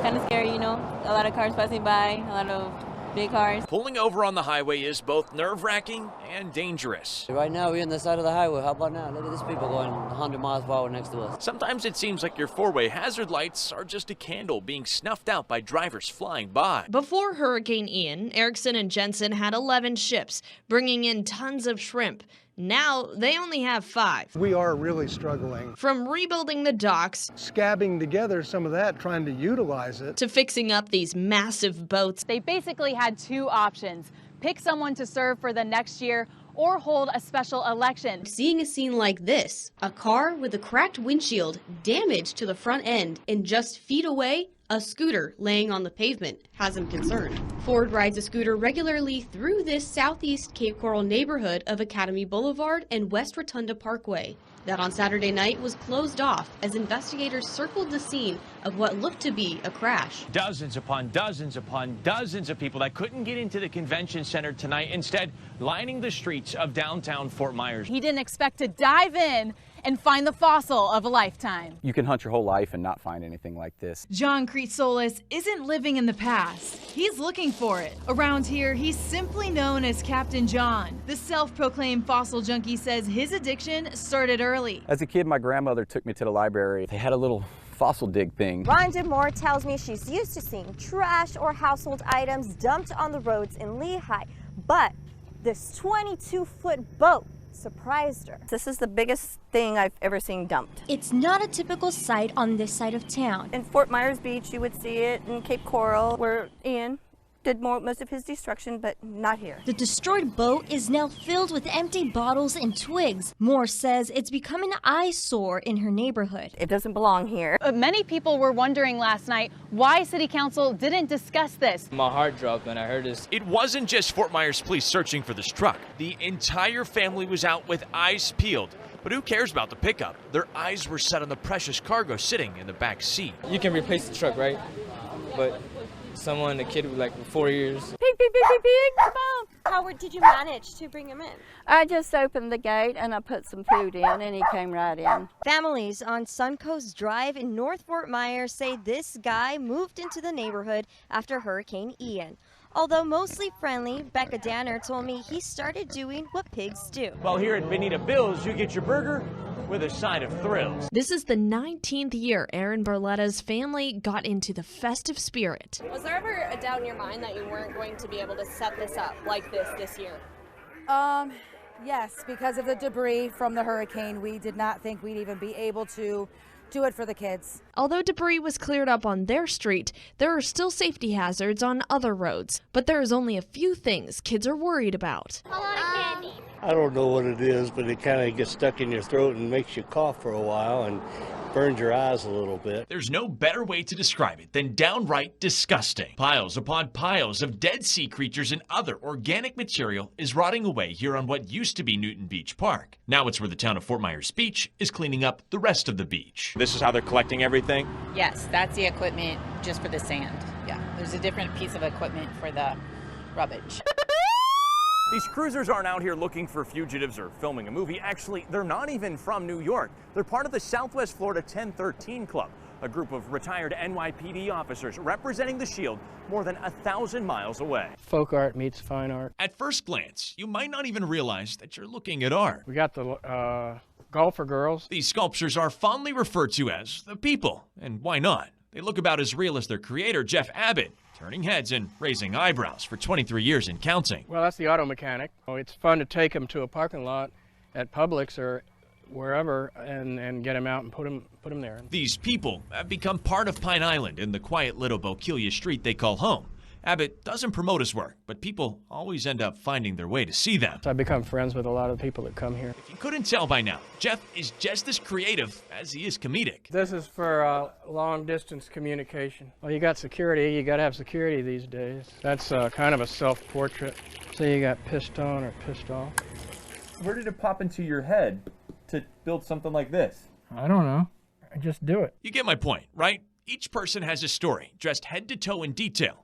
kind of scary, you know, a lot of cars passing by, a lot of big cars. Pulling over on the highway is both nerve-wracking and dangerous. Right now, we're on the side of the highway. How about now? Look at these people going 100 miles per hour next to us. Sometimes it seems like your four-way hazard lights are just a candle being snuffed out by drivers flying by. Before Hurricane Ian, Erickson and Jensen had 11 ships, bringing in tons of shrimp. Now they only have 5. We are really struggling. From rebuilding the docks, Scabbing together some of that, trying to utilize it. to fixing up these massive boats. They basically had 2 options: pick someone to serve for the next year or hold a special election. Seeing a scene like this, a car with a cracked windshield, damage to the front end, and just feet away, a scooter laying on the pavement has him concerned. Ford rides a scooter regularly through this southeast Cape Coral neighborhood of Academy Boulevard and West Rotunda Parkway. That on Saturday night was closed off as investigators circled the scene of what looked to be a crash. Dozens upon dozens upon dozens of people that couldn't get into the convention center tonight, instead lining the streets of downtown Fort Myers. He didn't expect to dive in and find the fossil of a lifetime. You can hunt your whole life and not find anything like this. John Creetsolis isn't living in the past. He's looking for it. Around here, he's simply known as Captain John. The self-proclaimed fossil junkie says his addiction started early. As a kid, my grandmother took me to the library. They had a little fossil dig thing. Rhonda Moore tells me she's used to seeing trash or household items dumped on the roads in Lehigh, but this 22-foot boat surprised her. This is the biggest thing I've ever seen dumped. It's not a typical sight on this side of town. In Fort Myers Beach, you would see it. In Cape Coral, where Ian did most of his destruction, but not here. The destroyed boat is now filled with empty bottles and twigs. Moore says it's become an eyesore in her neighborhood. It doesn't belong here. Many people were wondering last night why City Council didn't discuss this. My heart dropped when I heard this. It wasn't just Fort Myers police searching for this truck. The entire family was out with eyes peeled. But who cares about the pickup? Their eyes were set on the precious cargo sitting in the back seat. You can replace the truck, right? But a kid with like 4 years. Pig, pig, pig, pig, pig, come on. How did you manage to bring him in? I just opened the gate and I put some food in and he came right in. Families on Suncoast Drive in North Fort Myers say this guy moved into the neighborhood after Hurricane Ian. Although mostly friendly, Becca Danner told me he started doing what pigs do. Well, here at Benita Bill's, you get your burger with a side of thrills. This is the 19th year Aaron Barletta's family got into the festive spirit. Was there ever a doubt in your mind that you weren't going to be able to set this up like this year? Yes, because of the debris from the hurricane, we did not think we'd even be able to do it for the kids. Although debris was cleared up on their street, there are still safety hazards on other roads. But there is only a few things kids are worried about. I don't know what it is, but it kind of gets stuck in your throat and makes you cough for a while and burns your eyes a little bit. There's no better way to describe it than downright disgusting. Piles upon piles of dead sea creatures and other organic material is rotting away here on what used to be Newton Beach Park. Now it's where the town of Fort Myers Beach is cleaning up the rest of the beach. This is how they're collecting everything? Yes, that's the equipment just for the sand. Yeah, there's a different piece of equipment for the rubbish. These cruisers aren't out here looking for fugitives or filming a movie. Actually, they're not even from New York. They're part of the Southwest Florida 1013 Club, a group of retired NYPD officers representing the Shield more than 1,000 miles away. Folk art meets fine art. At first glance, you might not even realize that you're looking at art. We got the golfer girls. These sculptures are fondly referred to as the people, and why not? They look about as real as their creator, Jeff Abbott, turning heads and raising eyebrows for 23 years and counting. Well, that's the auto mechanic. It's fun to take them to a parking lot at Publix or wherever and get them out and put them there. These people have become part of Pine Island and the quiet little Bokeelia street they call home. Abbott doesn't promote his work, but people always end up finding their way to see them. I've become friends with a lot of people that come here. If you couldn't tell by now, Jeff is just as creative as he is comedic. This is for long-distance communication. Well, you got security. You got to have security these days. That's kind of a self-portrait. So you got pissed on or pissed off. Where did it pop into your head to build something like this? I don't know. I just do it. You get my point, right? Each person has a story, dressed head to toe in detail.